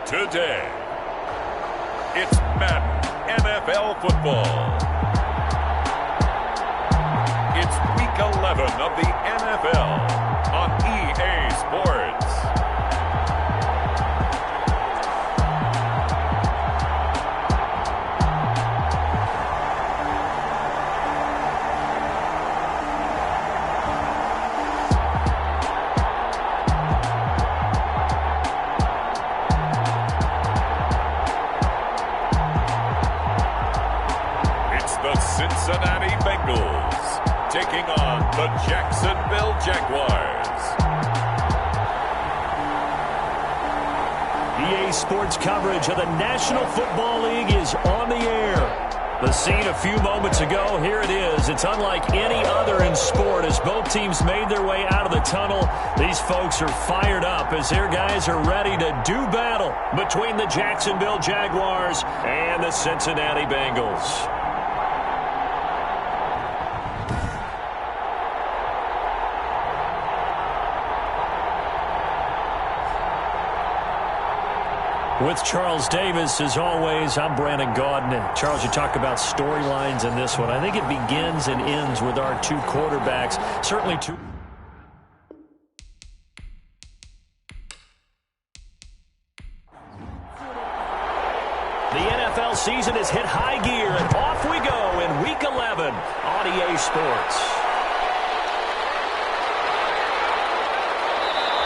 today. It's Madden NFL football. It's week 11 of the NFL on EA Sports. Cincinnati Bengals taking on the Jacksonville Jaguars. EA Sports coverage of the National Football League is on the air. The scene a few moments ago, here it is. It's unlike any other in sport as both teams made their way out of the tunnel. These folks are fired up as their guys are ready to do battle between the Jacksonville Jaguars and the Cincinnati Bengals. With Charles Davis, as always, I'm Brandon Gaudin. Charles, you talk about storylines in this one. I think it begins and ends with our two quarterbacks. Certainly two. The NFL season has hit high gear, and off we go in Week 11 on EA Sports.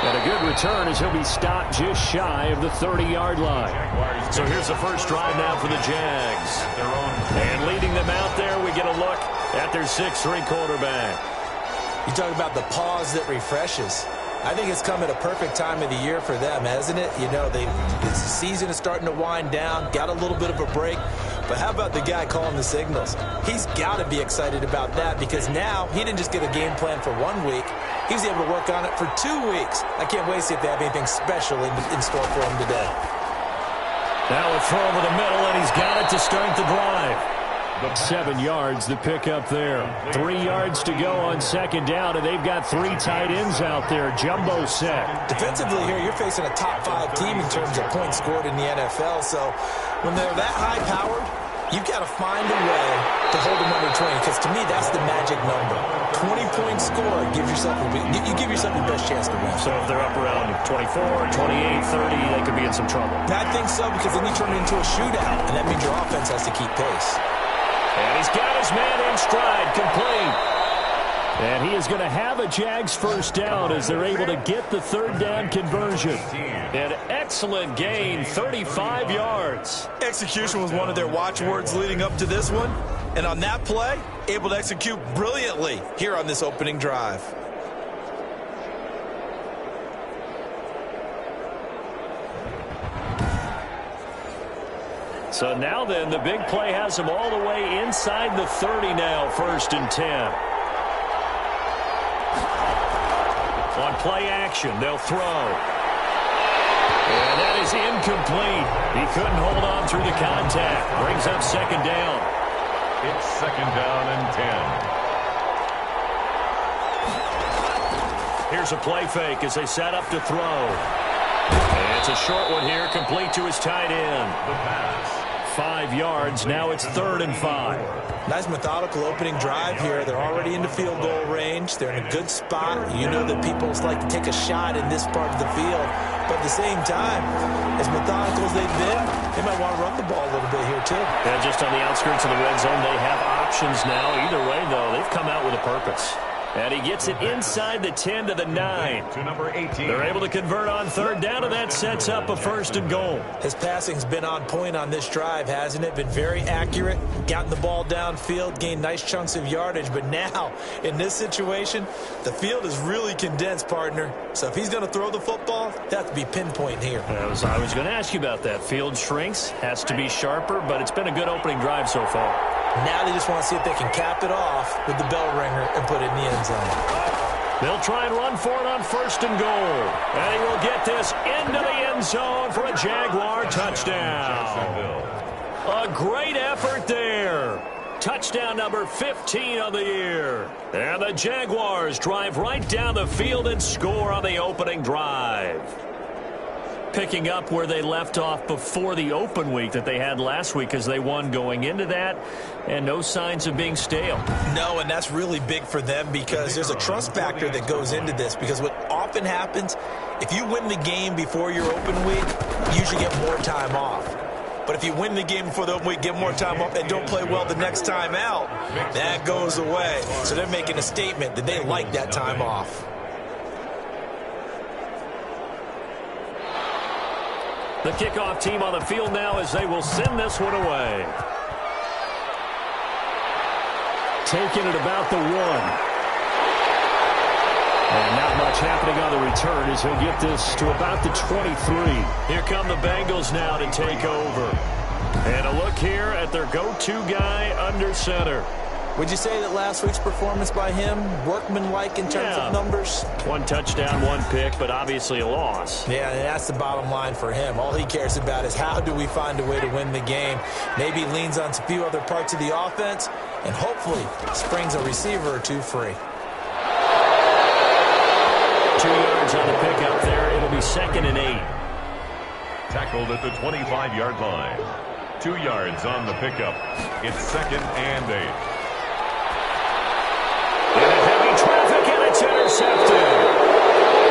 And a good return as he'll be stopped just shy of the 30-yard line. So here's the first drive now for the Jags. And leading them out there, we get a look at their 6'3" quarterback. You talk about the pause that refreshes. I think it's come at a perfect time of the year for them, hasn't it? You know, the season is starting to wind down, got a little bit of a break. But how about the guy calling the signals? He's got to be excited about that because now he didn't just get a game plan for 1 week. He was able to work on it for 2 weeks. I can't wait to see if they have anything special in store for him today. Now a throw over the middle, and he's got it to start the drive. 7 yards the pick up there. 3 yards to go on second down, and they've got 3 tight ends out there. Jumbo set. Defensively here, you're facing a top 5 team in terms of points scored in the NFL. So when they're that high-powered, you've got to find a way to hold them under 20, because to me, that's the magic number. 20-point score, you give yourself your best chance to win. So if they're up around 24, 28, 30, they could be in some trouble. I think so, because then you turn it into a shootout, and that means your offense has to keep pace. And he's got his man in stride, complete. And he is going to have a Jags first down as they're able to get the third down conversion. An excellent gain, 35 yards. Execution was one of their watchwords leading up to this one. And on that play, able to execute brilliantly here on this opening drive. So now then, the big play has him all the way inside the 30 now, 1st and 10. On play action, they'll throw. And that is incomplete. He couldn't hold on through the contact. Brings up second down. It's second down and 10. Here's a play fake as they set up to throw. And it's a short one here, complete to his tight end. The pass. 5 yards, now it's 3rd and 5. Nice methodical opening drive here. They're already into field goal range. They're in a good spot. You know that people like to take a shot in this part of the field. But at the same time, as methodical as they've been, they might want to run the ball a little bit here too. Yeah, just on the outskirts of the red zone, they have options now. Either way, though, they've come out with a purpose. And he gets it inside the 10 to the 9. To number 18. They're able to convert on third down, and that sets up a 1st and goal. His passing's been on point on this drive, hasn't it? Been very accurate, gotten the ball downfield, gained nice chunks of yardage. But now, in this situation, the field is really condensed, partner. So if he's going to throw the football, that has to be pinpoint here. I was going to ask you about that. Field shrinks, has to be sharper, but it's been a good opening drive so far. Now they just want to see if they can cap it off with the bell ringer and put it in the end zone. They'll try and run for it on 1st and goal. And he will get this into the end zone for a Jaguar touchdown. A great effort there. Touchdown number 15 of the year. And the Jaguars drive right down the field and score on the opening drive. picking up where they left off before the open week that they had last week as they won going into that, and no signs of being stale. No, and that's really big for them because there's a trust factor that goes into this, because what often happens, if you win the game before your open week, you usually get more time off. But if you win the game before the open week, get more time off, and don't play well the next time out, that goes away. So they're making a statement that they like that time off. The kickoff team on the field now as they will send this one away. Taking it about the 1. And not much happening on the return as he'll get this to about the 23. Here come the Bengals now to take over. And a look here at their go-to guy under center. Would you say that last week's performance by him, workmanlike in terms of numbers? 1 touchdown, 1 pick, but obviously a loss. Yeah, and that's the bottom line for him. All he cares about is how do we find a way to win the game. Maybe leans on a few other parts of the offense, and hopefully springs a receiver or 2 free. 2 yards on the pickup there. It'll be 2nd and 8. Tackled at the 25-yard line. 2 yards on the pickup. It's 2nd and 8. In a heavy traffic, and it's intercepted.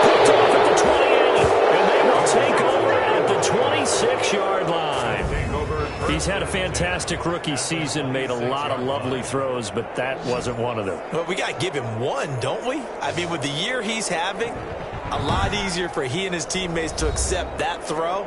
Picked off at the 28, and they will take over at the 26-yard line. He's had a fantastic rookie season, made a lot of lovely throws, but that wasn't one of them. Well, we got to give him one, don't we? I mean, with the year he's having, a lot easier for he and his teammates to accept that throw,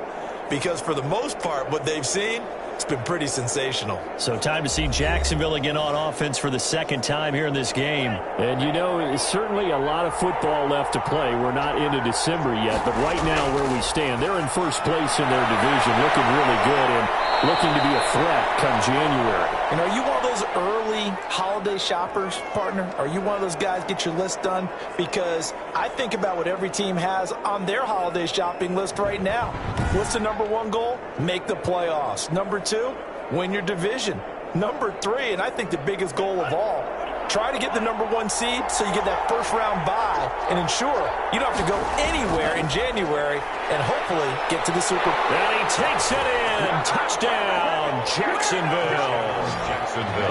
because for the most part, what they've seen, it's been pretty sensational. So time to see Jacksonville again on offense for the 2nd time here in this game. And, you know, it's certainly a lot of football left to play. We're not into December yet, but right now where we stand, they're in first place in their division, looking really good and looking to be a threat come January. And are you one of those early holiday shoppers, partner? Are you one of those guys get your list done? Because I think about what every team has on their holiday shopping list right now. What's the number 1 goal? Make the playoffs. Number 2, win your division. Number 3, and I think the biggest goal of all, try to get the number 1 seed so you get that first-round bye and ensure you don't have to go anywhere in January and hopefully get to the Super Bowl. And he takes it in. Touchdown, Jacksonville.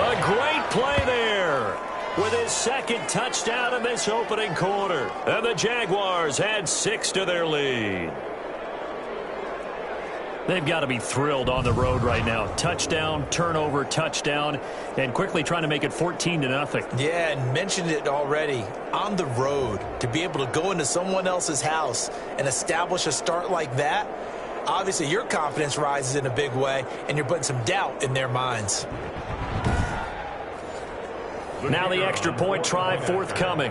A great play there with his 2nd touchdown in this opening quarter. And the Jaguars add 6 to their lead. They've got to be thrilled on the road right now. Touchdown, turnover, touchdown, and quickly trying to make it 14-0. Yeah, and mentioned it already. On the road, to be able to go into someone else's house and establish a start like that, obviously your confidence rises in a big way, and you're putting some doubt in their minds. Now the extra point try forthcoming.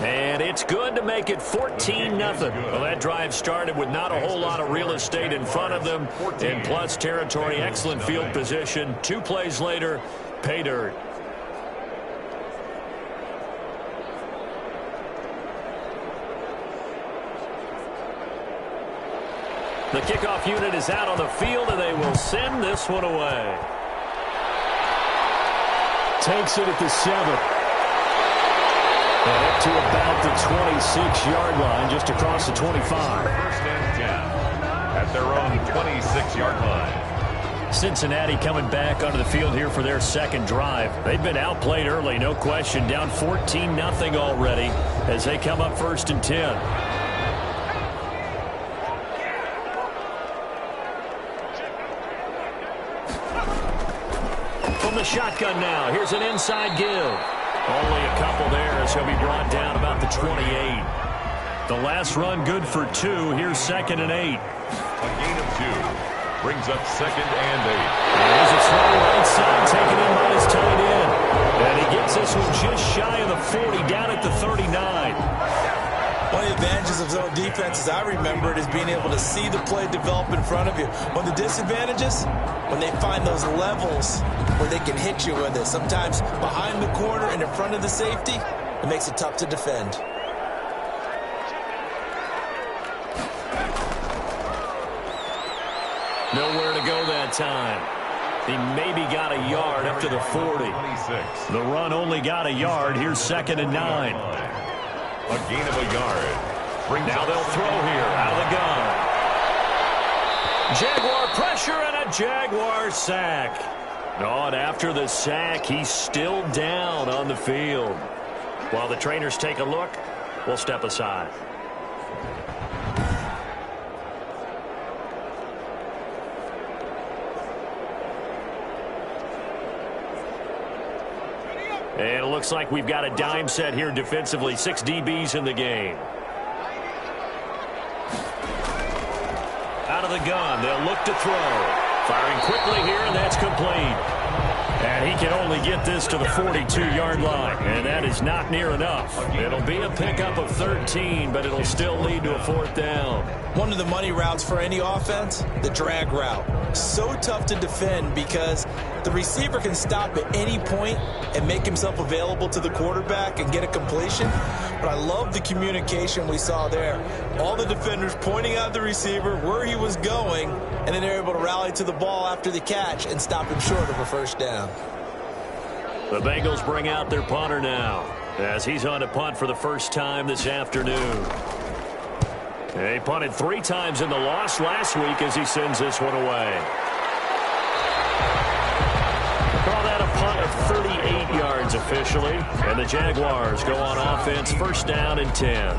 And it's good to make it 14-0. Well, that drive started with not a whole lot of real estate in front of them, and plus territory, excellent field position. 2 plays later, pay dirt. The kickoff unit is out on the field, and they will send this one away. Takes it at the 7. And up to about the 26-yard line, just across the 25. 1st and 10 at their own 26-yard line. Cincinnati coming back onto the field here for their 2nd drive. They've been outplayed early, no question. Down 14-0 already as they come up 1st and 10. From the shotgun now, here's an inside give. Only a couple there as he'll be brought down about the 28. The last run good for 2. Here's 2nd and 8. A gain of 2 brings up 2nd and 8. There's a throw right side taken in by his tight end. And he gets this one just shy of the 40, down at the 39. One of the advantages of zone defense, as I remember it, is being able to see the play develop in front of you. One of the disadvantages, when they find those levels where they can hit you with it. Sometimes behind the corner and in front of the safety, it makes it tough to defend. Nowhere to go that time. He maybe got a yard up to the 40. 26. The run only got a yard. Here's 2nd and 9. A gain of a yard. Now they'll throw here out of the gun. Jaguar pressure and a Jaguar sack. Oh, and after the sack, he's still down on the field. While the trainers take a look, we'll step aside. And it looks like we've got a dime set here defensively. 6 DBs in the game. Out of the gun, they'll look to throw. Firing quickly here, and that's complete. And he can only get this to the 42-yard line, and that is not near enough. It'll be a pickup of 13, but it'll still lead to a 4th down. One of the money routes for any offense, the drag route. So tough to defend because the receiver can stop at any point and make himself available to the quarterback and get a completion. But I love the communication we saw there. All the defenders pointing out the receiver, where he was going, and then they're able to rally to the ball after the catch and stop him short of a 1st down. The Bengals bring out their punter now as he's on to punt for the first time this afternoon. He punted 3 times in the loss last week as he sends this one away. Call that a punt of 38 yards officially. And the Jaguars go on offense, 1st down and 10.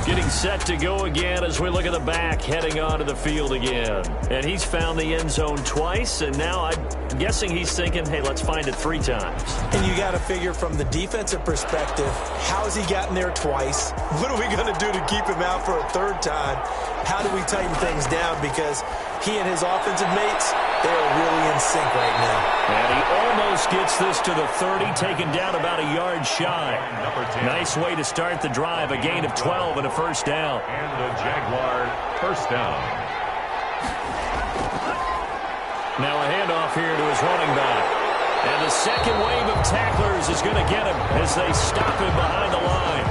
Getting set to go again as we look at the back, heading onto the field again. And he's found the end zone twice, and now I'm guessing he's thinking, hey, let's find it 3 times. And you got to figure from the defensive perspective, how's he gotten there twice? What are we going to do to keep him out for a 3rd time? How do we tighten things down? Because he and his offensive mates, they are really in sync right now. And he almost gets this to the 30, taken down about a yard shy. Nice way to start the drive, a gain of 12 and a 1st down. And the Jaguar 1st down. Now a handoff here to his running back. And the second wave of tacklers is going to get him as they stop him behind the line.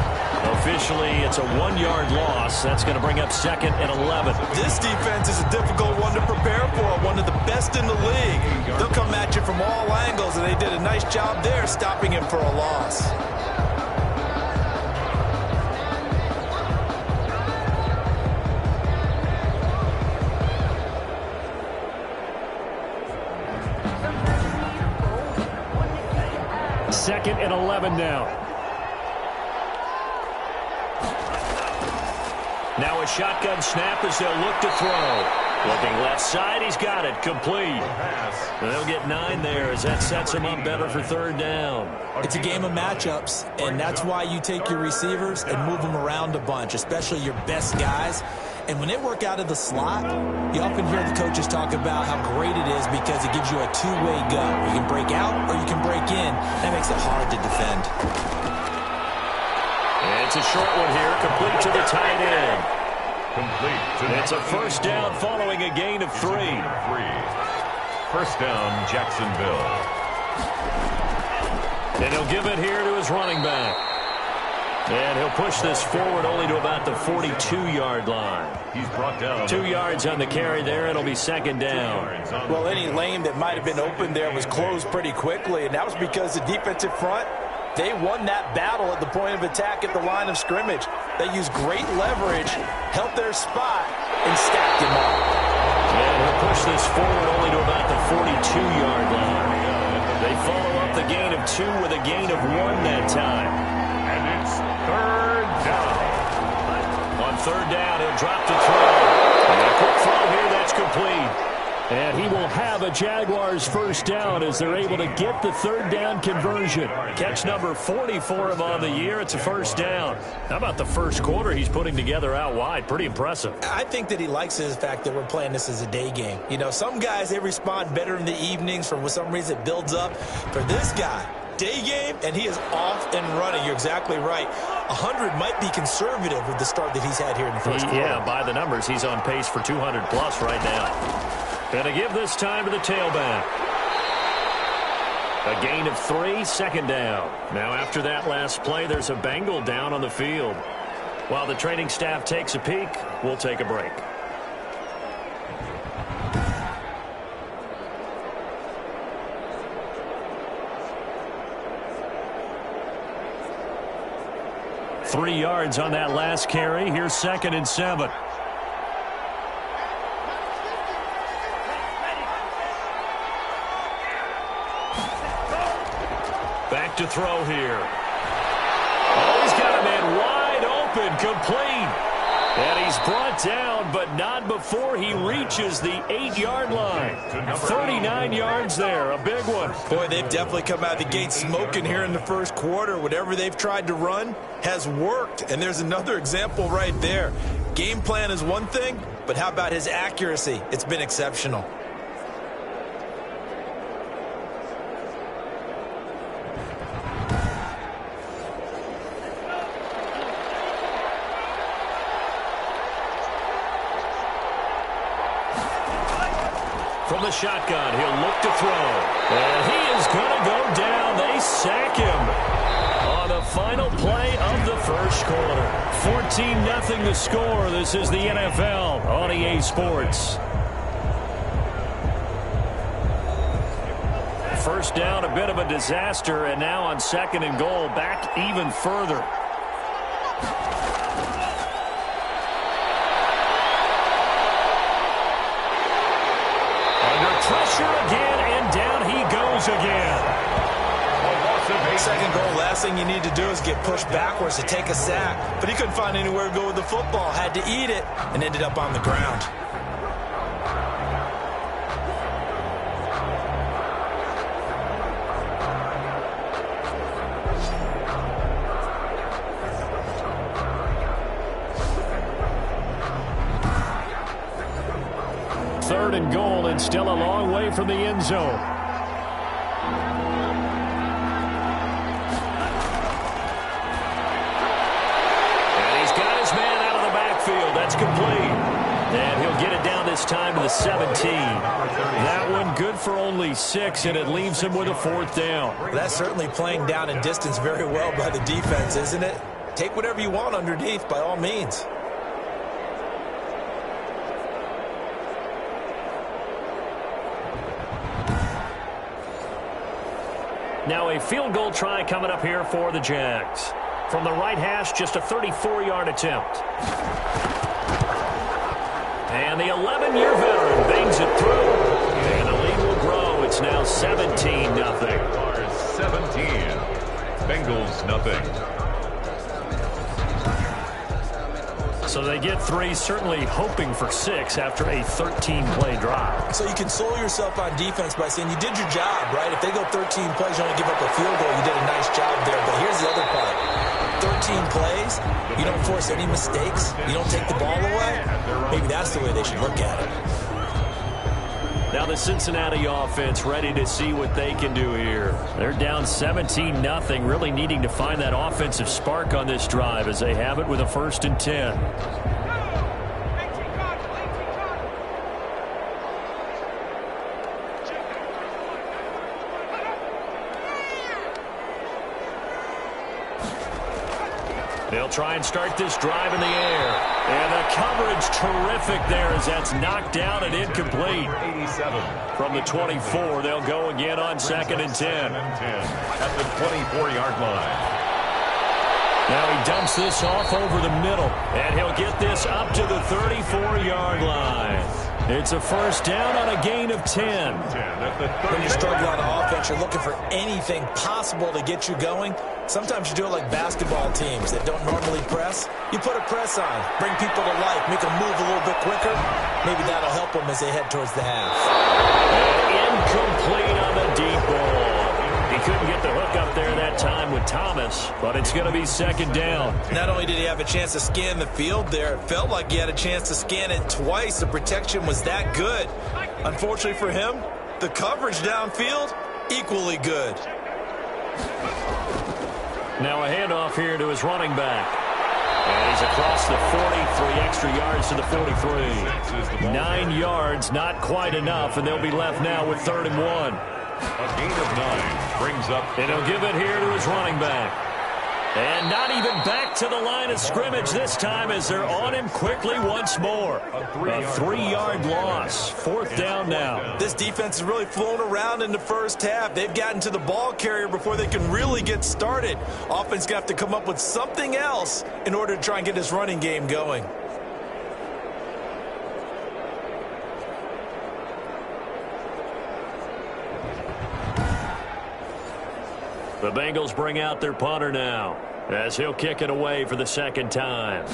Officially, it's a 1-yard loss. That's going to bring up 2nd and 11. This defense is a difficult one to prepare for, one of the best in the league. They'll come at you from all angles, and they did a nice job there stopping him for a loss. Second and 11 now. Now a shotgun snap as they'll look to throw. Looking left side, he's got it. Complete. They'll get 9 there as that sets him up better for 3rd down. It's a game of matchups, and that's why you take your receivers and move them around a bunch, especially your best guys. And when they work out of the slot, you often hear the coaches talk about how great it is because it gives you a 2-way go. You can break out or you can break in. That makes it hard to defend. And it's a short one here, complete to the tight end. Complete. It's a 1st down following a gain of 3. 1st down, Jacksonville. And he'll give it here to his running back. And he'll push this forward only to about the 42-yard line. He's brought down 2 yards on the carry there. It'll be 2nd down. Well, any lane that might have been open there was closed pretty quickly, and that was because the defensive front, they won that battle at the point of attack at the line of scrimmage. They used great leverage, held their spot, and stacked him up. And he'll push this forward only to about the 42-yard line. They follow up the gain of 2 with a gain of 1 that time. And it's 3rd down. On 3rd down, he'll drop to throw. And a quick throw here, that's complete. And he will have a Jaguars 1st down as they're able to get the 3rd down conversion. Catch number 40 for him on the year. It's a 1st down. How about the first quarter he's putting together out wide? Pretty impressive. I think that he likes the fact that we're playing this as a day game. You know, some guys, they respond better in the evenings. For some reason, it builds up. For this guy, day game, and he is off and running. You're exactly right. 100 might be conservative with the start that he's had here in the first quarter. Yeah, by the numbers, he's on pace for 200-plus right now. And to give this time to the tailback. A gain of 3, 2nd down. Now after that last play, there's a Bengal down on the field. While the training staff takes a peek, we'll take a break. 3 yards on that last carry. Here's 2nd and 7. Back to throw here. Oh, he's got a man wide open, complete. And he's brought down, but not before he reaches the 8-yard line. 39 yards there, a big one. Boy, they've definitely come out of the gate smoking here in the first quarter. Whatever they've tried to run has worked, and there's another example right there. Game plan is one thing, but how about his accuracy? It's been exceptional. From the shotgun, he'll look to throw. And he is going to go down. They sack him on the final play of the first quarter. 14-0 the score. This is the NFL on EA Sports. First down, a bit of a disaster, and now on 2nd and goal, back even further. Pressure again, and down he goes again. 2nd goal, last thing you need to do is get pushed backwards to take a sack. But he couldn't find anywhere to go with the football, had to eat it, and ended up on the ground. Third and goal, and still a long way from the end zone. And he's got his man out of the backfield. That's complete. And he'll get it down this time to the 17. That one good for only 6, and it leaves him with a 4th down. That's certainly playing down in distance very well by the defense, isn't it? Take whatever you want underneath, by all means. Now a field goal try coming up here for the Jags. From the right hash, just a 34-yard attempt. And the 11-year veteran bangs it through. And the lead will grow. It's now 17-0. 17. Bengals nothing. So they get 3, certainly hoping for 6 after a 13-play drive. So you console yourself on defense by saying you did your job, right? If they go 13 plays, you only give up a field goal, you did a nice job there. But here's the other part. 13 plays, you don't force any mistakes, you don't take the ball away. Maybe that's the way they should look at it. Now the Cincinnati offense ready to see what they can do here. They're down 17-0, really needing to find that offensive spark on this drive as they have it with a 1st and 10. They'll try and start this drive in the air. And the coverage terrific there as that's knocked down and incomplete. 87. From the 24, they'll go again on 2nd and 10. At the 24-yard line. Now he dumps this off over the middle. And he'll get this up to the 34-yard line. It's a 1st down on a gain of 10. When you struggle on offense, you're looking for anything possible to get you going. Sometimes you do it like basketball teams that don't normally press. You put a press on, bring people to life, make them move a little bit quicker. Maybe that'll help them as they head towards the half. And incomplete on the deep ball. He couldn't get the hook up there that time with Thomas, but it's going to be 2nd down. Not only did he have a chance to scan the field there, it felt like he had a chance to scan it twice. The protection was that good. Unfortunately for him, the coverage downfield, equally good. Now a handoff here to his running back. And he's across the 40, 3 extra yards to the 43. 9 yards, not quite enough, and they'll be left now with 3rd and 1. A gain of 9 brings up. And he'll give it here to his running back. And not even back to the line of scrimmage this time as they're on him quickly once more. A 3-yard loss. 4th down now. This defense is really flown around in the first half. They've gotten to the ball carrier before they can really get started. Offense going to have to come up with something else in order to try and get this running game going. The Bengals bring out their punter now as he'll kick it away for the 2nd time.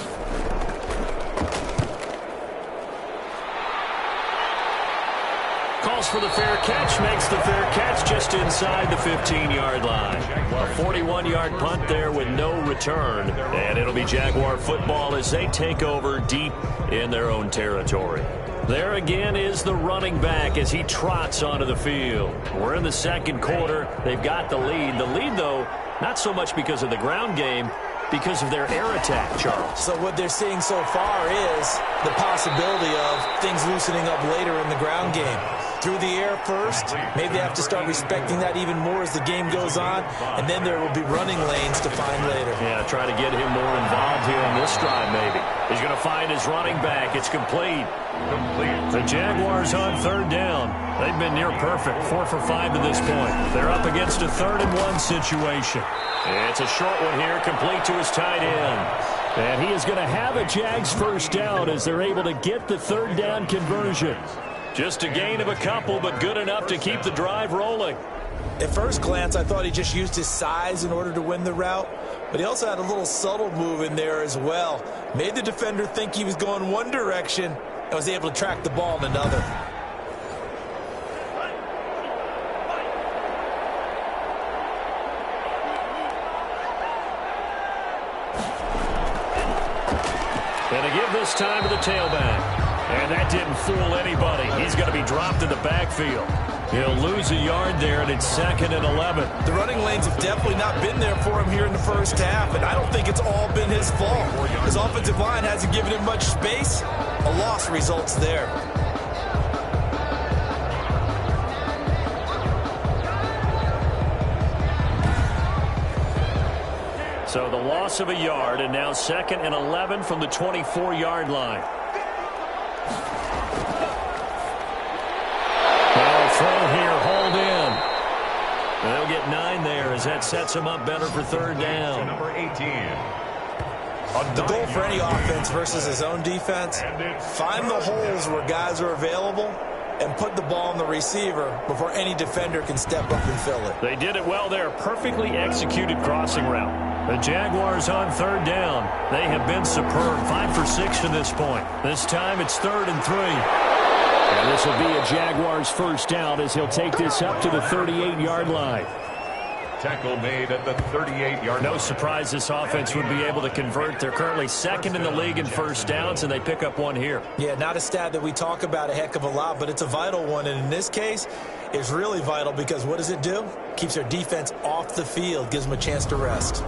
Calls for the fair catch, makes the fair catch just inside the 15-yard line. A 41-yard punt there with no return, and it'll be Jaguar football as they take over deep in their own territory. There again is the running back as he trots onto the field. We're in the 2nd quarter. They've got the lead. The lead, though, not so much because of the ground game, because of their air attack, Charles. So what they're seeing so far is the possibility of things loosening up later in the ground game. Through the air first, maybe they have to start respecting that even more as the game goes on, and then there will be running lanes to find later. Yeah, try to get him more involved here on this drive, maybe. He's going to find his running back. It's complete. The Jaguars on 3rd down. They've been near perfect, 4 for 5 to this point. They're up against a 3rd and 1 situation. It's a short one here, complete to his tight end. And he is going to have a Jags first down as they're able to get the 3rd down conversion. Just a gain of a couple, but good enough to keep the drive rolling. At first glance, I thought he just used his size in order to win the route, but he also had a little subtle move in there as well. Made the defender think he was going one direction and was able to track the ball in another. And to give this time to the tailback. And that didn't fool anybody. He's going to be dropped in the backfield. He'll lose a yard there, and it's 2nd and 11. The running lanes have definitely not been there for him here in the first half, and I don't think it's all been his fault. His offensive line hasn't given him much space. A loss results there. So the loss of a yard, and now 2nd and 11 from the 24-yard line. Throw here, hold in. They'll get 9 there as that sets them up better for 3rd down. Number 18. The goal for any offense versus his own defense, find the holes where guys are available and put the ball on the receiver before any defender can step up and fill it. They did it well there. Perfectly executed crossing route. The Jaguars on 3rd down. They have been superb. 5 for 6 to this point. This time it's 3rd and 3. And this will be a Jaguars first down as he'll take this up to the 38-yard line. Tackle made at the 38-yard line. No surprise this offense would be able to convert. They're currently 2nd in the league in first downs, and they pick up 1 here. Yeah, not a stat that we talk about a heck of a lot, but it's a vital one. And in this case, it's really vital because what does it do? Keeps their defense off the field, gives them a chance to rest.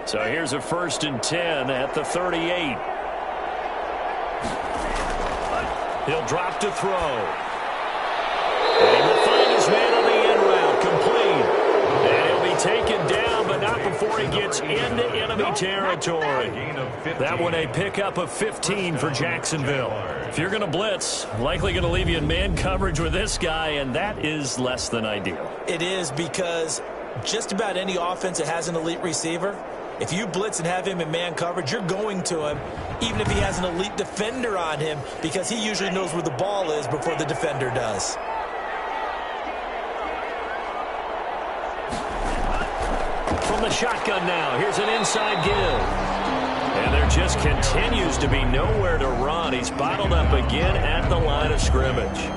So here's a 1st and 10 at the 38. He'll drop to throw. And he will find his man on the end route, complete. And he'll be taken down, but not before he gets into enemy territory. That one a pickup of 15 for Jacksonville. If you're going to blitz, likely going to leave you in man coverage with this guy, and that is less than ideal. It is because just about any offense that has an elite receiver, if you blitz and have him in man coverage, you're going to him, even if he has an elite defender on him, because he usually knows where the ball is before the defender does. From the shotgun now, here's an inside give. And there just continues to be nowhere to run. He's bottled up again at the line of scrimmage.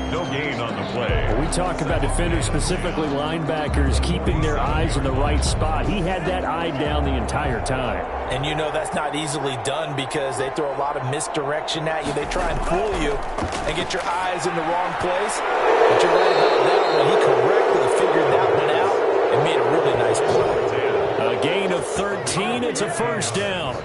No gain on the play. We talk about defenders, specifically linebackers, keeping their eyes in the right spot. He had that eye down the entire time. And you know that's not easily done because they throw a lot of misdirection at you. They try and fool you and get your eyes in the wrong place. But you're right about that one. He correctly figured that one out and made a really nice play. A gain of 13. It's a first down.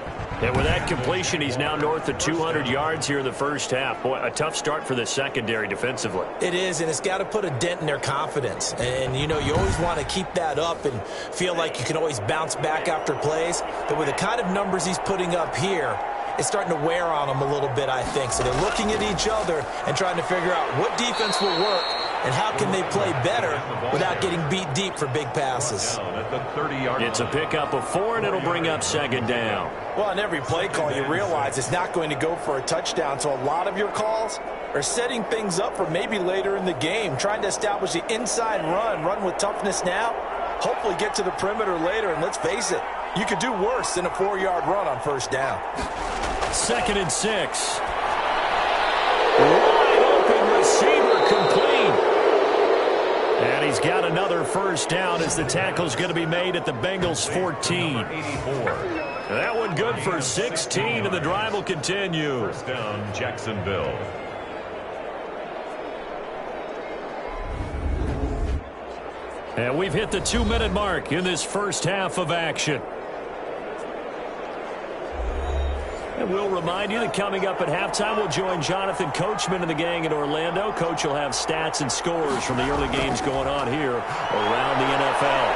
And with that completion, he's now north of 200 yards here in the first half. Boy, a tough start for the secondary defensively. It is, and it's got to put a dent in their confidence. And, you know, you always want to keep that up and feel like you can always bounce back after plays. But with the kind of numbers he's putting up here, it's starting to wear on them a little bit, I think. So they're looking at each other and trying to figure out what defense will work and how can they play better without getting beat deep for big passes. It's a pickup of 4, and it'll bring up second down. Well, on every play call, you realize it's not going to go for a touchdown. So a lot of your calls are setting things up for maybe later in the game, trying to establish the inside run with toughness now, hopefully get to the perimeter later. And let's face it, you could do worse than a 4-yard run on first down. 2nd and 6. Wide open receiver complete. And he's got another first down as the tackle's going to be made at the Bengals 14. That one good for 16, and the drive will continue. First down, Jacksonville. And we've hit the 2-minute mark in this first half of action. And we'll remind you that coming up at halftime, we'll join Jonathan Coachman and the gang in Orlando. Coach will have stats and scores from the early games going on here around the NFL.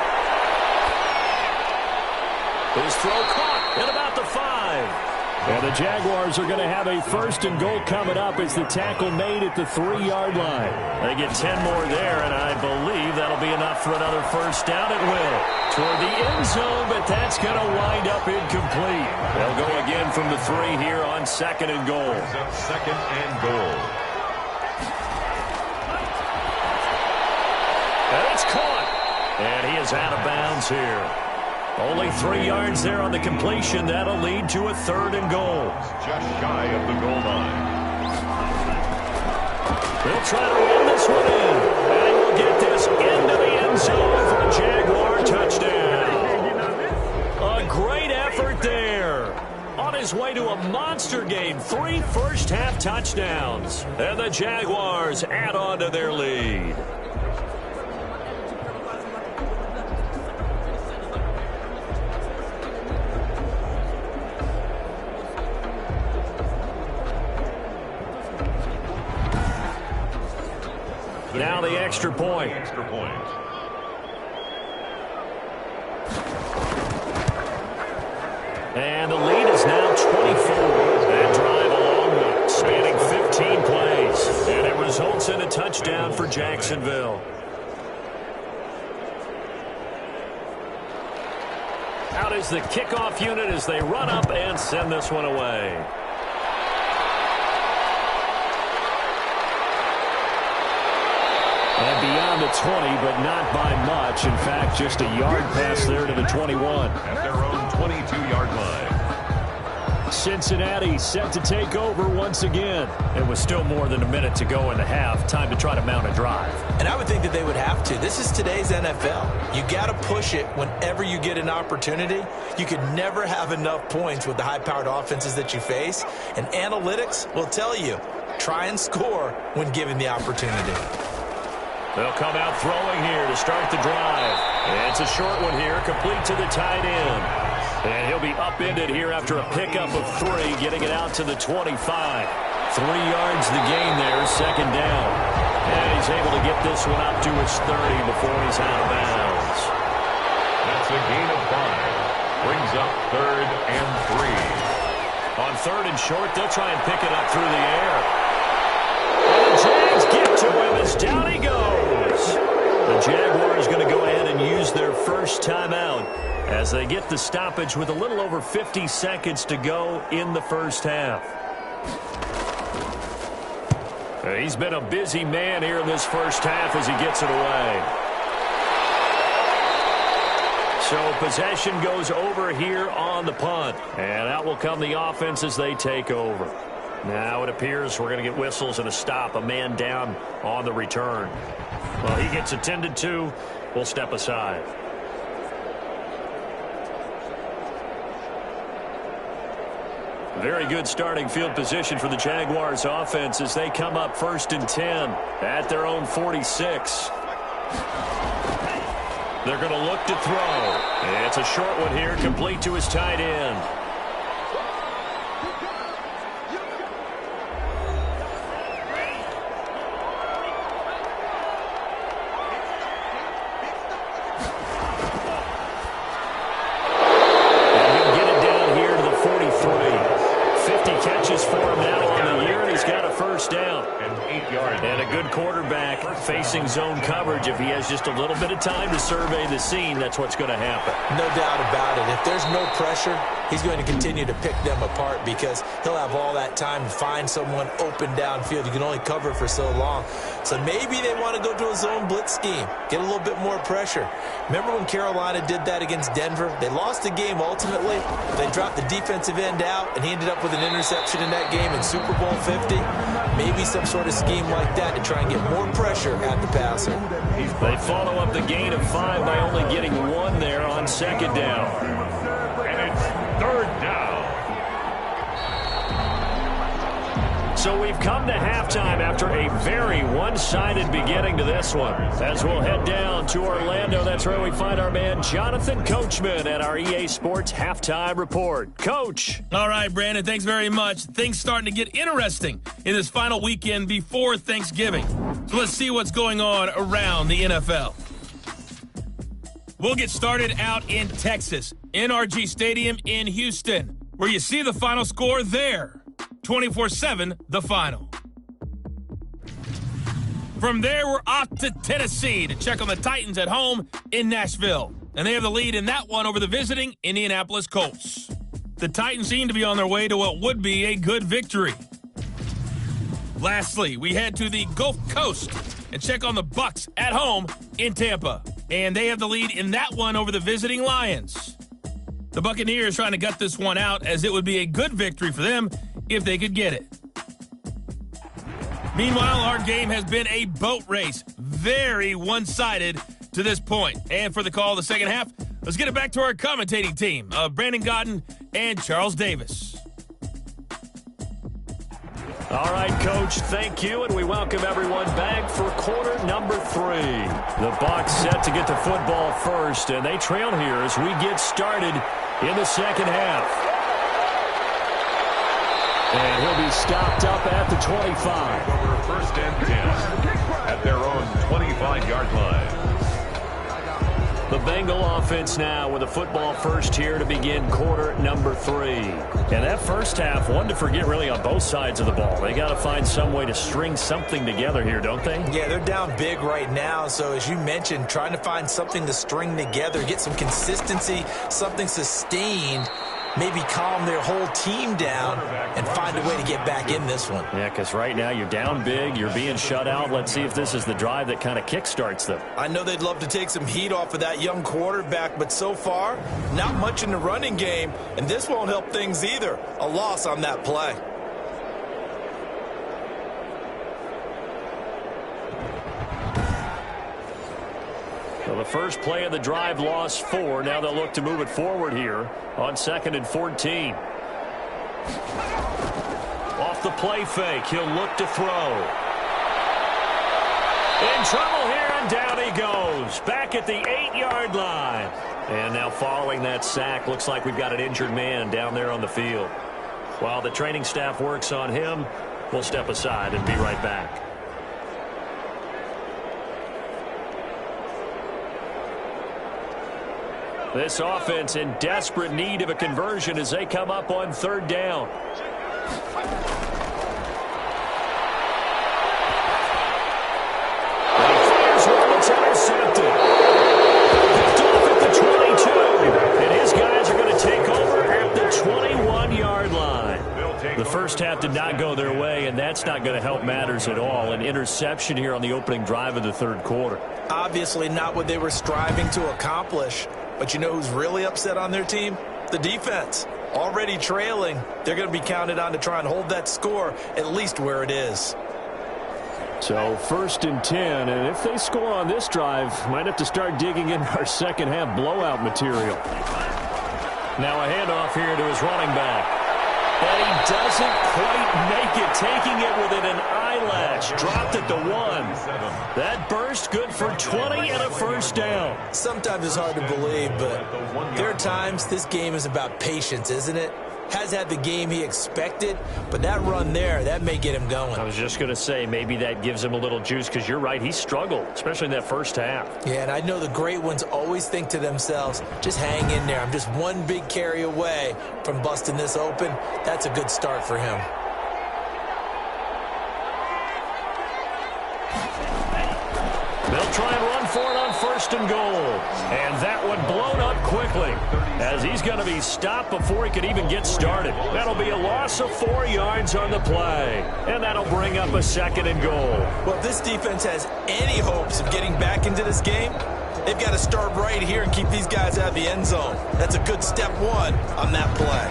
His throw caught at about the 5. And the Jaguars are going to have a 1st and goal coming up as the tackle made at the 3-yard line. They get 10 more there, and I believe that'll be enough for another first down. It will. Toward the end zone, but that's going to wind up incomplete. They'll go again from the 3 here on 2nd and goal. Second and goal. And it's caught. And he is out of bounds here. Only 3 yards there on the completion. That'll lead to a 3rd and goal. Just shy of the goal line. They'll try to run this one in. And we'll get this into the end zone for a Jaguar touchdown. A great effort there. On his way to a monster game. 3 first-half touchdowns. And the Jaguars add on to their lead. Now the extra point. And the lead is now 24. That drive along with spanning 15 plays. And it results in a touchdown for Jacksonville. Out is the kickoff unit as they run up and send this one away. And beyond the 20, but not by much. In fact, just a yard pass there to the 21. At their own 22-yard line. Cincinnati set to take over once again. It was still more than a minute to go in the half. Time to try to mount a drive. And I would think that they would have to. This is today's NFL. You got to push it whenever you get an opportunity. You could never have enough points with the high-powered offenses that you face. And analytics will tell you, try and score when given the opportunity. They'll come out throwing here to start the drive. And it's a short one here, complete to the tight end. And he'll be upended here after a pickup of 3, getting it out to the 25. 3 yards the gain there, 2nd down. And he's able to get this one up to his 30 before he's out of bounds. That's a gain of 5. Brings up 3rd and 3. On 3rd and short, they'll try and pick it up through the air. And the Jags get to him as down he goes. The Jaguars going to go ahead and use their first timeout as they get the stoppage with a little over 50 seconds to go in the first half. He's been a busy man here in this first half as he gets it away. So possession goes over here on the punt. And out will come the offense as they take over. Now it appears we're going to get whistles and a stop. A man down on the return. Well, he gets attended to. We'll step aside. Very good starting field position for the Jaguars offense as they come up 1st and 10 at their own 46. They're going to look to throw. It's a short one here, complete to his tight end. And he'll get it down here to the 43. 50 catches for him now on the year, and he's got a first down. And 8 yards. And a good quarterback facing zone coverage. If he has just a little bit of time to survey the scene, that's what's going to happen. No doubt about it. If there's no pressure, he's going to continue to pick them apart because he'll have all that time to find someone open downfield. You can only cover for so long. So maybe they want to go to a zone blitz scheme, get a little bit more pressure. Remember when Carolina did that against Denver? They lost the game ultimately. They dropped the defensive end out, and he ended up with an interception in that game in Super Bowl 50. Maybe some sort of scheme like that to try and get more pressure at the passer. They follow up the gain of 5 by only getting 1 there on second down. And it's third down. So we've come to halftime after a very one-sided beginning to this one. As we'll head down to Orlando, that's where we find our man Jonathan Coachman at our EA Sports Halftime Report. Coach. All right, Brandon, thanks very much. Things starting to get interesting in this final weekend before Thanksgiving. So let's see what's going on around the NFL. We'll get started out in Texas, NRG Stadium in Houston, where you see the final score there. 24-7, the final. From there, we're off to Tennessee to check on the Titans at home in Nashville. And they have the lead in that one over the visiting Indianapolis Colts. The Titans seem to be on their way to what would be a good victory. Lastly, we head to the Gulf Coast and check on the Bucs at home in Tampa. And they have the lead in that one over the visiting Lions. The Buccaneers trying to gut this one out as it would be a good victory for them if they could get it. Meanwhile, our game has been a boat race. Very one-sided to this point. And for the call of the second half, let's get it back to our commentating team of Brandon Godden and Charles Davis. All right, Coach, thank you, and we welcome everyone back for quarter number 3. The Bucs set to get the football first, and they trail here as we get started in the second half. And he'll be stopped up at the 25. Over first and 10 at their own 25-yard line. The Bengal offense now with the football first here to begin quarter number 3. And that first half, one to forget really on both sides of the ball. They got to find some way to string something together here, don't they? Yeah, they're down big right now. So as you mentioned, trying to find something to string together, get some consistency, something sustained, maybe calm their whole team down and find a way to get back in this one. Yeah, because right now you're down big, you're being shut out. Let's see if this is the drive that kind of kickstarts them. I know they'd love to take some heat off of that young quarterback, but so far, not much in the running game, and this won't help things either. A loss on that play. So the first play of the drive lost 4. Now they'll look to move it forward here on 2nd and 14. Off the play fake, he'll look to throw. In trouble here, and down he goes. Back at the 8-yard line. And now following that sack, looks like we've got an injured man down there on the field. While the training staff works on him, we'll step aside and be right back. This offense in desperate need of a conversion as they come up on 3rd down. And he fires one that's intercepted. Picked off at the 22. And his guys are going to take over at the 21-yard line. The first half did not go their way, and that's not going to help matters at all. An interception here on the opening drive of the 3rd quarter. Obviously not what they were striving to accomplish. But you know who's really upset on their team? The defense. Already trailing. They're going to be counted on to try and hold that score at least where it is. So 1st and 10, and if they score on this drive, might have to start digging in our second half blowout material. Now a handoff here to his running back. And he doesn't quite make it, taking it within an eyelash. Dropped at the 1. That burst good for 20 and a first down. Sometimes it's hard to believe, but there are times this game is about patience, isn't it? Has had the game he expected, but that run there, that may get him going. I was just going to say, maybe that gives him a little juice, because you're right, he struggled, especially in that first half. Yeah, and I know the great ones always think to themselves, just hang in there. I'm just one big carry away from busting this open. That's a good start for him. They'll try and run for it on 1st and goal. And that one blown up quickly, as he's going to be stopped before he could even get started. That'll be a loss of 4 yards on the play. And that'll bring up a 2nd and goal. Well, if this defense has any hopes of getting back into this game, they've got to start right here and keep these guys out of the end zone. That's a good step 1 on that play.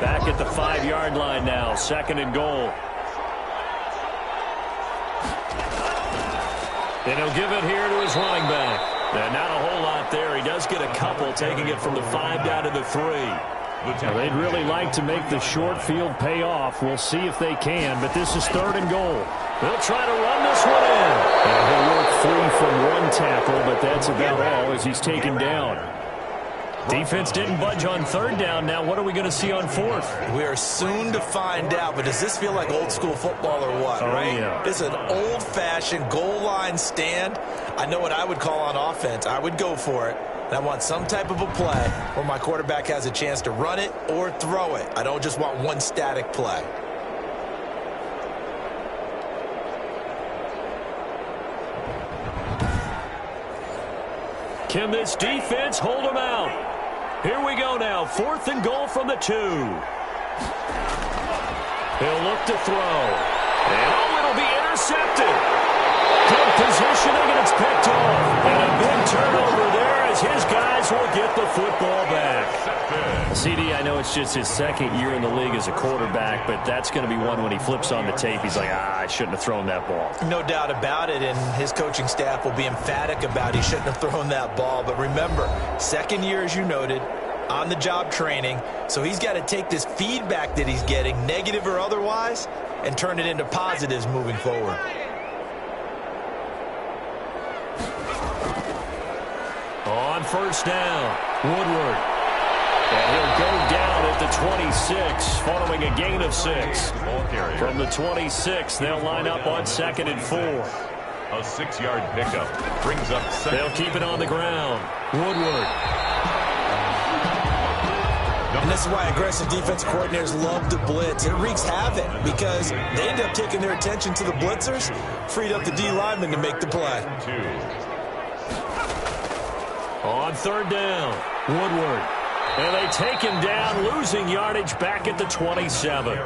Back at the 5-yard line now, 2nd and goal. And he'll give it here to his running back. And not a whole lot there. He does get a couple, taking it from the 5 down to the 3. Now, they'd really like to make the short field pay off. We'll see if they can, but this is 3rd and goal. They'll try to run this one in. And he'll work free from 1 tackle, but that's about all as he's taken down. Defense didn't budge on 3rd down. Now what are we going to see on 4th? We are soon to find out, but does this feel like old school football or what, right? Yeah. This is an old-fashioned goal line stand. I know what I would call on offense. I would go for it. And I want some type of a play where my quarterback has a chance to run it or throw it. I don't just want one static play. Can this defense hold him out? Here we go now. 4th and goal from the 2. He'll look to throw. And it'll be intercepted. Good positioning, and it's picked off. And a big turnover there as his guys will get the football back. CD, I know it's just his 2nd year in the league as a quarterback, but that's going to be one when he flips on the tape. He's like, I shouldn't have thrown that ball. No doubt about it, and his coaching staff will be emphatic about he shouldn't have thrown that ball. But remember, 2nd year, as you noted, on-the-job training, so he's got to take this feedback that he's getting, negative or otherwise, and turn it into positives moving forward. On 1st down, Woodward. And he'll go down at the 26, following a gain of 6. From the 26, they'll line up on 2nd and 4. A 6-yard pickup brings up 2nd. They'll keep it on the ground. Woodward. And this is why aggressive defensive coordinators love to blitz. It wreaks havoc because they end up taking their attention to the blitzers, freed up the D lineman to make the play. On 3rd down, Woodward. And they take him down, losing yardage back at the 27.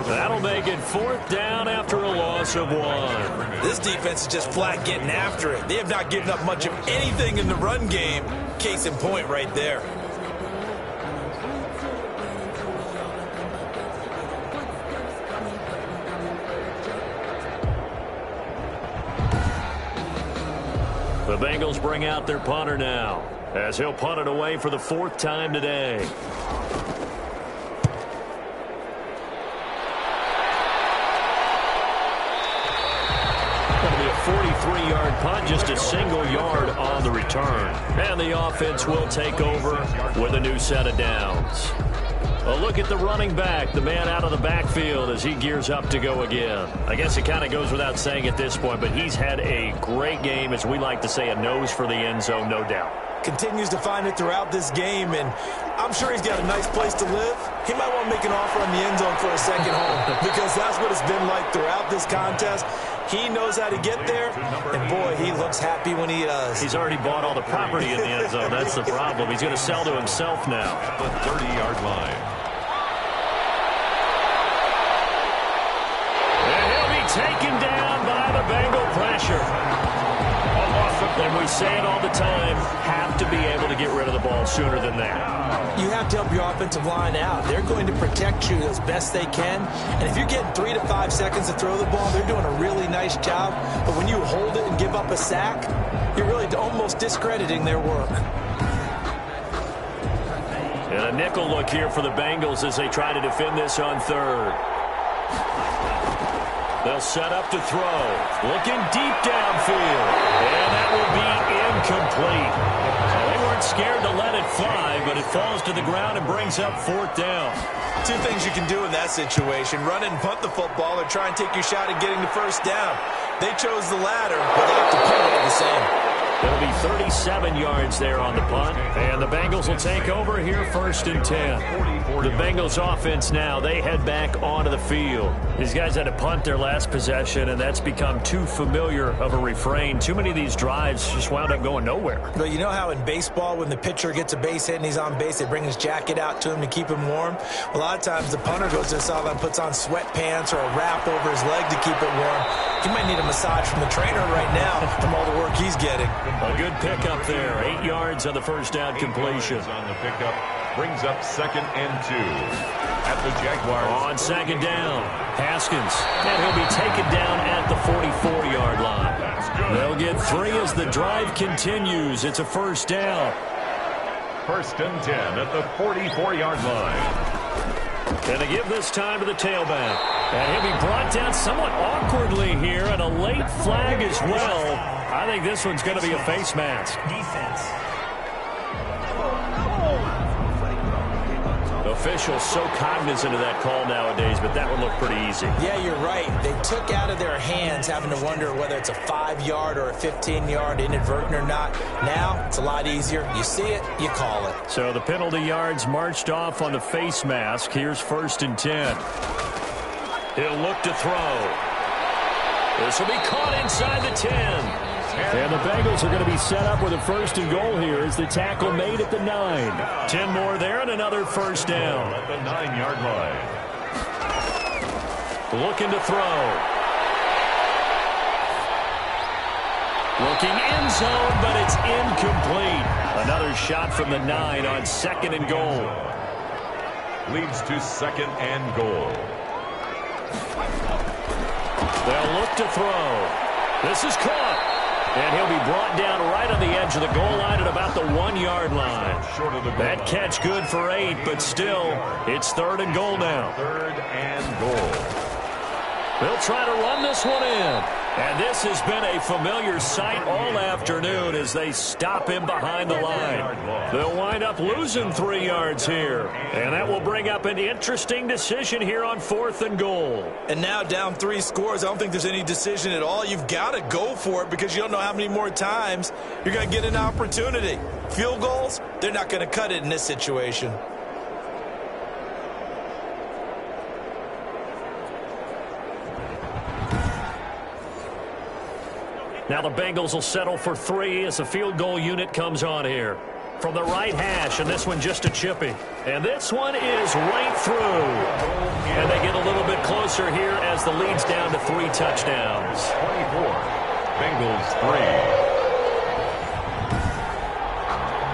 That'll make it 4th down after a loss of 1. This defense is just flat getting after it. They have not given up much of anything in the run game. Case in point right there. The Bengals bring out their punter now, as he'll punt it away for the 4th time today. That'll be a 43-yard punt, just a single yard on the return. And the offense will take over with a new set of downs. A look at the running back, the man out of the backfield as he gears up to go again. I guess it kind of goes without saying at this point, but he's had a great game, as we like to say, a nose for the end zone, no doubt. Continues to find it throughout this game, and I'm sure he's got a nice place to live. He might want to make an offer on the end zone for a second home because that's what it's been like throughout this contest. He knows how to get there, and boy, he looks happy when he does. He's already bought all the property in the end zone. That's the problem. He's going to sell to himself now. At the 30-yard line. And he'll be taken down by the Bengal pressure. And we say it all the time, have to be able to get rid of the ball sooner than that. You have to help your offensive line out. They're going to protect you as best they can. And if you're getting 3 to 5 seconds to throw the ball, they're doing a really nice job. But when you hold it and give up a sack, you're really almost discrediting their work. And a nickel look here for the Bengals as they try to defend this on third. They'll set up to throw. Looking deep downfield. And that will be incomplete. So they weren't scared to let it fly, but it falls to the ground and brings up fourth down. Two things you can do in that situation. Run and punt the football or try and take your shot at getting the first down. They chose the latter, but they have to punt all the same. It'll be 37 yards there on the punt. And the Bengals will take over here first and 10. The Bengals offense now, they head back onto the field. These guys had to punt their last possession, and that's become too familiar of a refrain. Too many of these drives just wound up going nowhere. But you know how in baseball, when the pitcher gets a base hit and he's on base, they bring his jacket out to him to keep him warm? A lot of times the punter goes to the sideline, puts on sweatpants or a wrap over his leg to keep it warm. He might need a massage from the trainer right now from all the work he's getting. A good pickup there. 8 yards on the first down completion. On the pickup brings up 2nd and 2 at the Jaguars. On 2nd down, Haskins. And he'll be taken down at the 44-yard line. They'll get 3 as the drive continues. It's a first down. 1st and 10 at the 44-yard line. And they give this time to the tailback. And he'll be brought down somewhat awkwardly here, and a late flag as well. I think this one's going to be a face mask. Officials so cognizant of that call nowadays, but that one looked pretty easy. Yeah, you're right. They took out of their hands having to wonder whether it's a 5-yard or a 15-yard inadvertent or not. Now, it's a lot easier. You see it, you call it. So the penalty yards marched off on the face mask. Here's 1st and 10. He'll look to throw. This will be caught inside the 10. And the Bengals are going to be set up with a 1st and goal here as the tackle made at the 9. 10 more there and another first down. At the 9-yard line. Looking to throw. Looking end zone, but it's incomplete. Another shot from the 9 on 2nd and goal. Leads to 2nd and goal. They'll look to throw. This is caught. And he'll be brought down right on the edge of the goal line at about the 1-yard line. That catch good for 8, but still, it's 3rd and goal now. 3rd and goal. They'll try to run this one in. And this has been a familiar sight all afternoon as they stop him behind the line. They'll wind up losing 3 yards here. And that will bring up an interesting decision here on 4th and goal. And now down 3 scores, I don't think there's any decision at all. You've got to go for it because you don't know how many more times you're going to get an opportunity. Field goals, they're not going to cut it in this situation. Now the Bengals will settle for 3 as the field goal unit comes on here. From the right hash, and this one just a chippy. And this one is right through. And they get a little bit closer here as the lead's down to 3 touchdowns. 24. Bengals 3.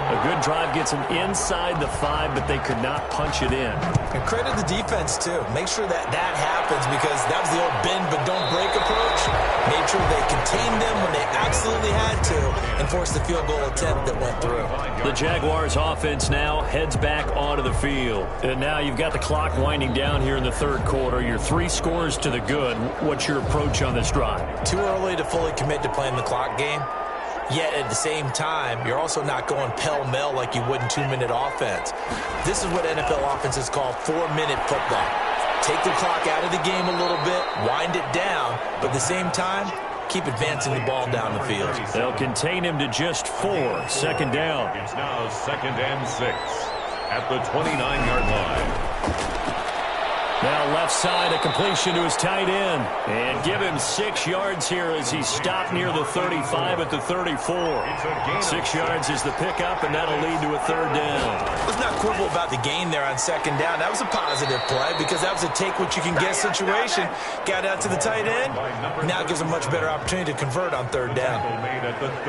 A good drive gets them inside the 5, but they could not punch it in. And credit the defense, too. Make sure that happens because that was the old bend but don't break approach. Made sure they contained them when they absolutely had to and forced the field goal attempt that went through. The Jaguars offense now heads back onto the field. And now you've got the clock winding down here in the 3rd quarter. You're 3 scores to the good. What's your approach on this drive? Too early to fully commit to playing the clock game. Yet at the same time, you're also not going pell-mell like you would in 2-minute offense. This is what NFL offenses call 4-minute football. Take the clock out of the game a little bit, wind it down, but at the same time, keep advancing the ball down the field. They'll contain him to just 4. 2nd down. It's now 2nd and 6 at the 29-yard line. Now left side, a completion to his tight end. And give him 6 yards here as he stopped near the 35 at the 34. 6 yards is the pickup, and that'll lead to a 3rd down. Let's not quibble about the gain there on 2nd down. That was a positive play because that was a take-what-you-can-get situation. Got out to the tight end. Now it gives a much better opportunity to convert on 3rd down.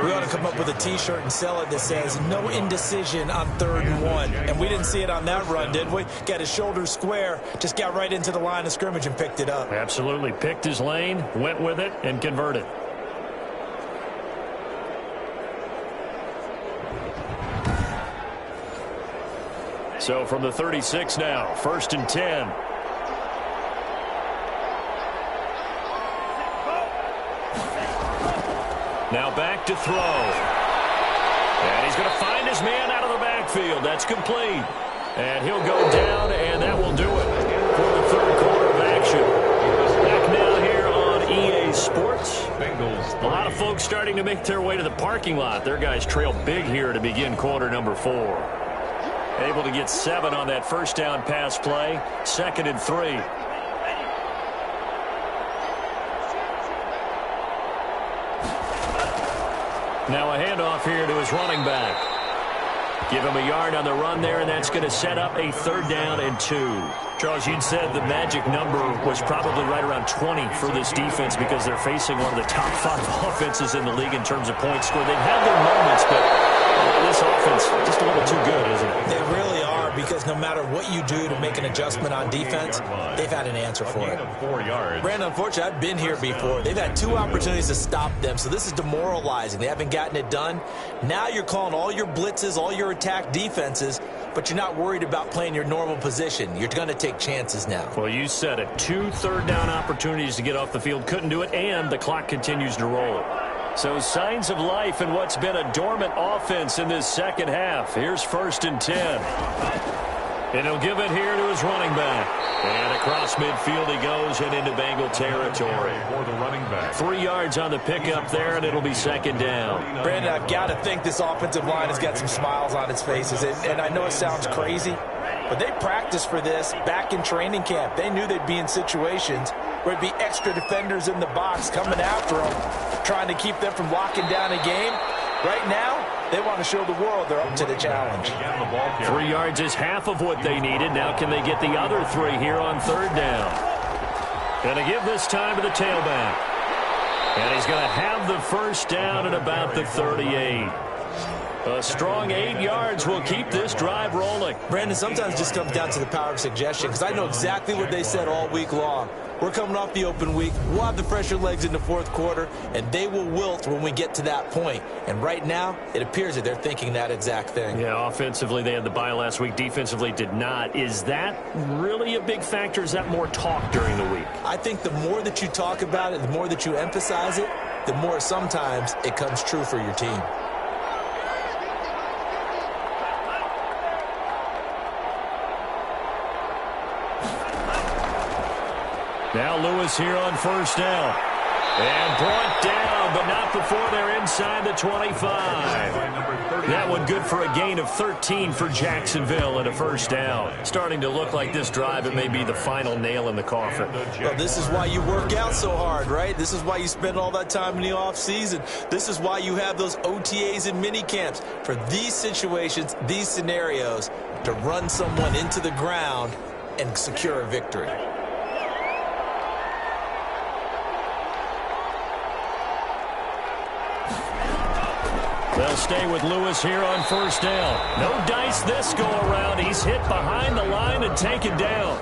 We ought to come up with a T-shirt and sell it that says, no indecision on 3rd and 1. And we didn't see it on that run, did we? Got his shoulders square, just got right into the line of scrimmage and picked it up. Absolutely. Picked his lane, went with it, and converted. So from the 36 now, 1st and 10. Now back to throw. And he's going to find his man out of the backfield. That's complete. And he'll go down, and that will do it for the third quarter of action. Back now here on EA Sports. A lot of folks starting to make their way to the parking lot. Their guys trail big here to begin quarter number 4. Able to get 7 on that first down pass play. 2nd and 3. Now a handoff here to his running back. Give him a yard on the run there, and that's going to set up a 3rd down and 2. Charles, you'd said the magic number was probably right around 20 for this defense because they're facing one of the top 5 offenses in the league in terms of points scored. They've had their moments, but this offense just a little too good, isn't it? They really are, because no matter what you do to make an adjustment on defense, they've had an answer for it. 4 yards. Brandon, unfortunately, I've been here before. They've had 2 opportunities to stop them, so this is demoralizing. They haven't gotten it done. Now you're calling all your blitzes, all your attack defenses, but you're not worried about playing your normal position. You're going to take chances now. Well, you said it. 2 third-down opportunities to get off the field. Couldn't do it, and the clock continues to roll. So signs of life in what's been a dormant offense in this second half. Here's 1st and 10. And he'll give it here to his running back. And across midfield he goes and into Bengal territory. For the running back. 3 yards on the pickup there, and it'll be 2nd down. Brandon, I've got to think this offensive line has got some smiles on its faces. And I know it sounds crazy, but they practiced for this back in training camp. They knew they'd be in situations where it'd be extra defenders in the box coming after them, trying to keep them from locking down a game. Right now, they want to show the world they're up to the challenge. 3 yards is half of what they needed. Now can they get the other 3 here on 3rd down? Going to give this time to the tailback. And he's going to have the 1st down at about the 38. A strong 8 yards will keep this drive rolling. Brandon, sometimes it just comes down to the power of suggestion, because I know exactly what they said all week long. We're coming off the open week. We'll have the fresher legs in the 4th quarter, and they will wilt when we get to that point. And right now, it appears that they're thinking that exact thing. Yeah, offensively, they had the bye last week. Defensively, did not. Is that really a big factor? Is that more talk during the week? I think the more that you talk about it, the more that you emphasize it, the more sometimes it comes true for your team. Now Lewis here on 1st down. And brought down, but not before they're inside the 25. That one good for a gain of 13 for Jacksonville and a 1st down. Starting to look like this drive, it may be the final nail in the coffin. Well, this is why you work out so hard, right? This is why you spend all that time in the offseason. This is why you have those OTAs and mini camps. For these situations, these scenarios, to run someone into the ground and secure a victory. They'll stay with Lewis here on 1st down. No dice this go-around. He's hit behind the line and taken down.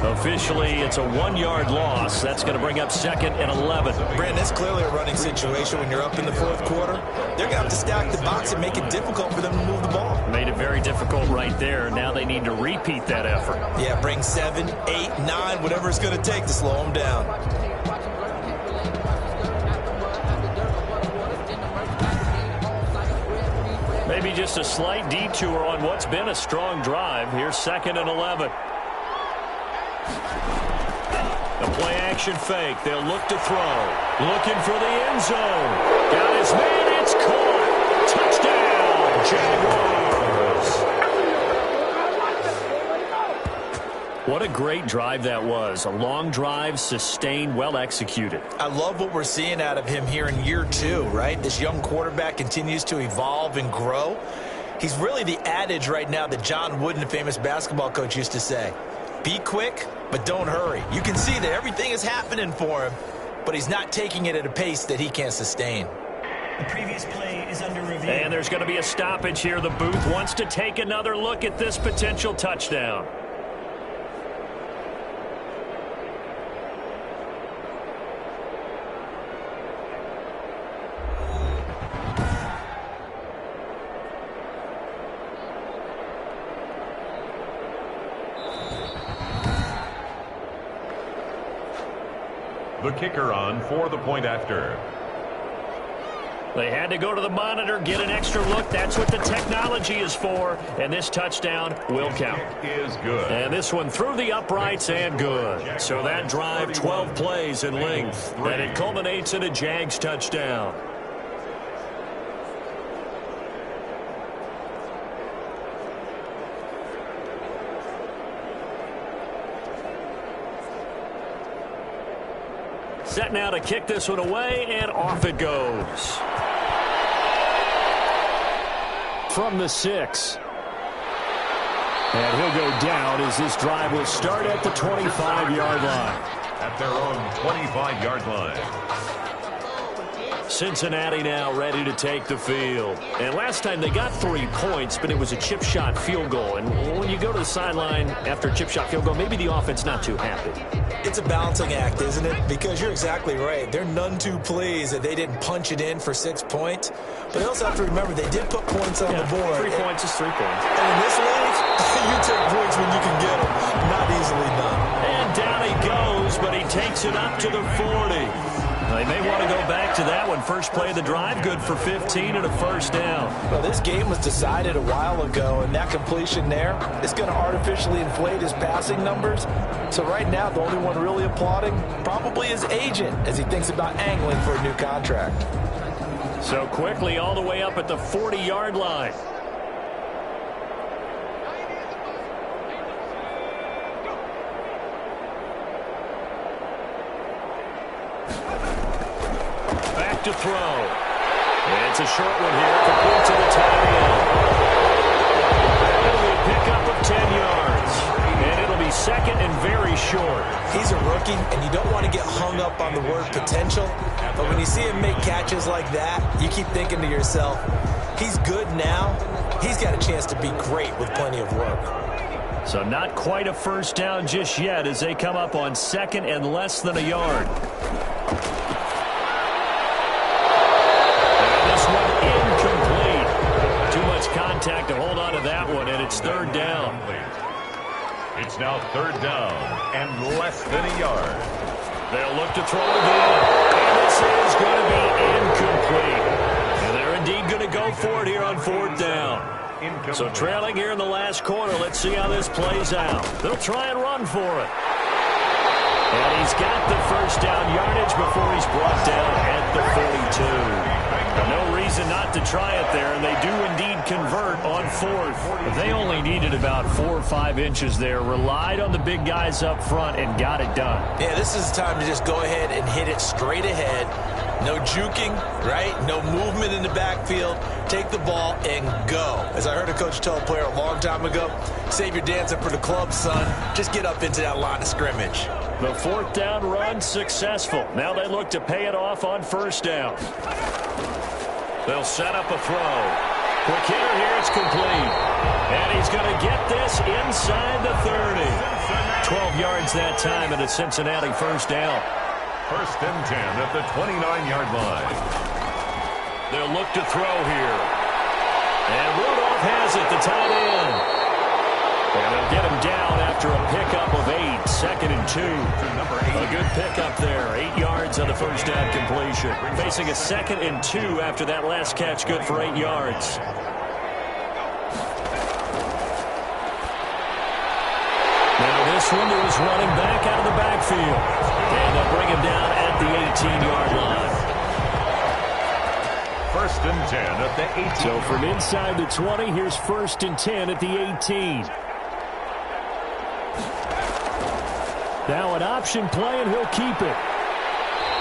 Officially, it's a 1-yard loss. That's going to bring up 2nd and 11. Brandon, it's clearly a running situation when you're up in the 4th quarter. They're going to have to stack the box and make it difficult for them to move the ball. Made it very difficult right there. Now they need to repeat that effort. Yeah, bring 7, 8, 9, whatever it's going to take to slow them down. Maybe just a slight detour on what's been a strong drive. Here's 2nd and 11. The play-action fake. They'll look to throw. Looking for the end zone. Got his man. It's caught. Touchdown, Jaguars. What a great drive that was. A long drive, sustained, well executed. I love what we're seeing out of him here in year 2, right? This young quarterback continues to evolve and grow. He's really the adage right now that John Wooden, the famous basketball coach, used to say. Be quick, but don't hurry. You can see that everything is happening for him, but he's not taking it at a pace that he can't sustain. The previous play is under review. And there's going to be a stoppage here. The booth wants to take another look at this potential touchdown. the kicker on for the point after. They had to go to the monitor, get an extra look. That's what the technology is for. And this touchdown will count. Is good. And this one through the uprights and good. So that drive, 12 plays in length. And it culminates in a Jags touchdown. Set now to kick this one away, and off it goes. From the 6. And he'll go down as this drive will start at the 25-yard line. At their own 25-yard line. Cincinnati now ready to take the field. And last time they got 3 points, but it was a chip shot field goal. And when you go to the sideline after a chip shot field goal, maybe the offense not too happy. It's a balancing act, isn't it? Because you're exactly right. They're none too pleased that they didn't punch it in for 6 points. But they also have to remember they did put points on the board. 3 points is 3 points. And in this league, you take points when you can get them. Not easily done. And down he goes, but he takes it up to the 40. They may want to go back to that one. First play of the drive, good for 15 and a first down. Well, this game was decided a while ago, and that completion there is going to artificially inflate his passing numbers. So right now, the only one really applauding probably his agent as he thinks about angling for a new contract. So quickly all the way up at the 40-yard line. To throw. It's a short one here, complete to the tight end. It'll be a pickup of 10 yards, and it'll be second and very short. He's a rookie, and you don't want to get hung up on the word potential, but when you see him make catches like that, you keep thinking to yourself, he's good now, he's got a chance to be great with plenty of work. So not quite a first down just yet as they come up on second and less than a yard. Contact to hold on to that one, and it's third down. It's now third down and less than a yard. They'll look to throw again, and this is going to be incomplete. And they're indeed going to go for it here on fourth down. So trailing here in the last quarter, let's see how this plays out. They'll try and run for it. And he's got the first down yardage before he's brought down at the 42. No reason not to try it there, and they do indeed convert on fourth. But they only needed about 4 or 5 inches there, relied on the big guys up front, and got it done. Yeah, this is the time to just go ahead and hit it straight ahead. No juking, right? No movement in the backfield. Take the ball and go. As I heard a coach tell a player a long time ago, save your dancing for the club, son. Just get up into that line of scrimmage. The fourth down run successful. Now they look to pay it off on first down. They'll set up a throw. Quick hitter here, it's complete. And he's going to get this inside the 30. 12 yards that time and a Cincinnati first down. First and 10 at the 29-yard line. They'll look to throw here. And Rudolph has it, the tight end. And they'll get him down after a pickup of 8, second and 2. A good pickup there, 8 yards on the first down completion. Facing a second and 2 after that last catch, good for 8 yards. Now this one is running back out of the backfield. And they'll bring him down at the 18-yard line. First and 10 at the 18. So from inside the 20, here's first and 10 at the 18. Now an option play, and he'll keep it.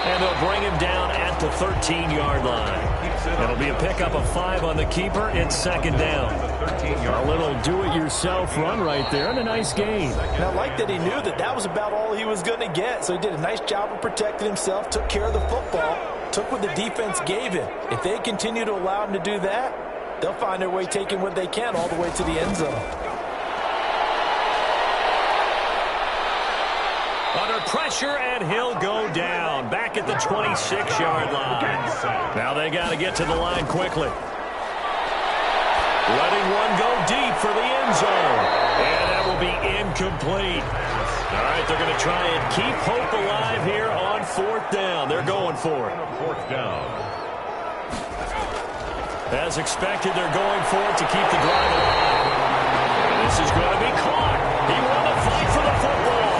And they'll bring him down at the 13-yard line. It'll be a pickup of 5 on the keeper. It's second down. A little do-it-yourself run right there, and a nice gain. And I like that he knew that that was about all he was going to get. So he did a nice job of protecting himself, took care of the football, took what the defense gave him. If they continue to allow him to do that, they'll find their way taking what they can all the way to the end zone. Under pressure, and he'll go down. Back at the 26-yard line. Now they got to get to the line quickly. Letting one go deep for the end zone. And that will be incomplete. All right, they're going to try and keep hope alive here on 4th down. They're going for it. 4th down. As expected, they're going for it to keep the drive alive. This is going to be caught. He won the fight for the football.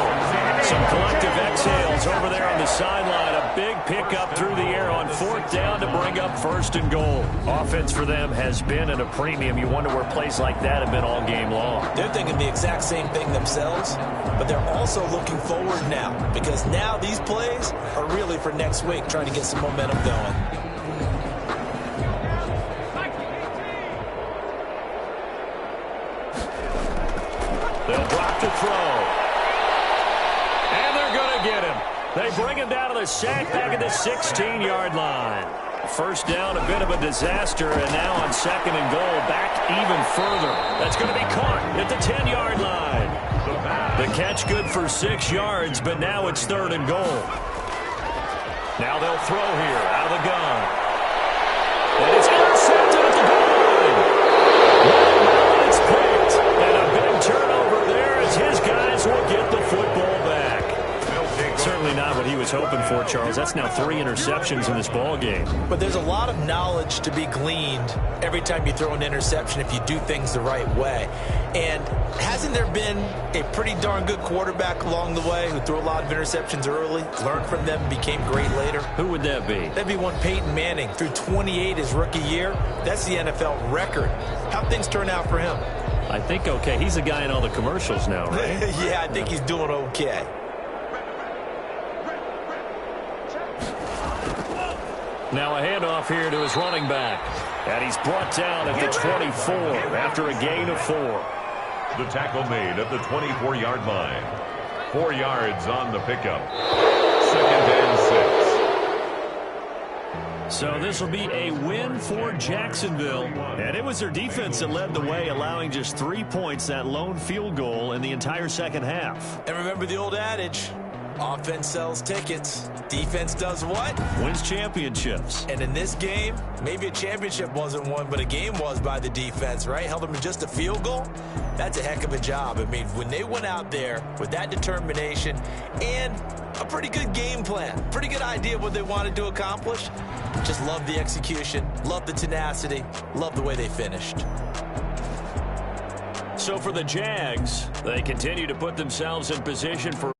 Some collective exhales over there on the sideline. A big pickup through the air on 4th down to bring up 1st and goal. Offense for them has been at a premium. You wonder where plays like that have been all game long. They're thinking the exact same thing themselves, but they're also looking forward now because now these plays are really for next week, trying to get some momentum going. They'll drop the throw. And they're going to get him. They bring him down to the sack back at the 16-yard line. 1st down, a bit of a disaster, and now on 2nd and goal, back even further. That's going to be caught at the 10-yard line. The catch good for 6 yards, but now it's 3rd and goal. Now they'll throw here out of the gun. And it's intercepted at the goal line. Well, it's picked. And a big turnover there as his guys will get the football back. Certainly not what he was hoping for, Charles. That's now 3 interceptions in this ball game. But there's a lot of knowledge to be gleaned every time you throw an interception if you do things the right way. And hasn't there been a pretty darn good quarterback along the way who threw a lot of interceptions early, learned from them, became great later? Who would that be? That'd be one Peyton Manning. Threw 28 his rookie year. That's the NFL record. How'd things turn out for him? I think okay. He's the guy in all the commercials now, right? Yeah, I think he's doing okay. Now a handoff here to his running back. And he's brought down at the 24 after a gain of 4. The tackle made at the 24-yard line. 4 yards on the pickup. 2nd and 6. So this will be a win for Jacksonville. And it was their defense that led the way, allowing just 3 points, that lone field goal in the entire second half. And remember the old adage, offense sells tickets. Defense does what? Wins championships. And in this game, maybe a championship wasn't won, but a game was by the defense, right? Held them to just a field goal. That's a heck of a job. I mean, when they went out there with that determination and a pretty good game plan, pretty good idea of what they wanted to accomplish, just love the execution, love the tenacity, love the way they finished. So for the Jags, they continue to put themselves in position for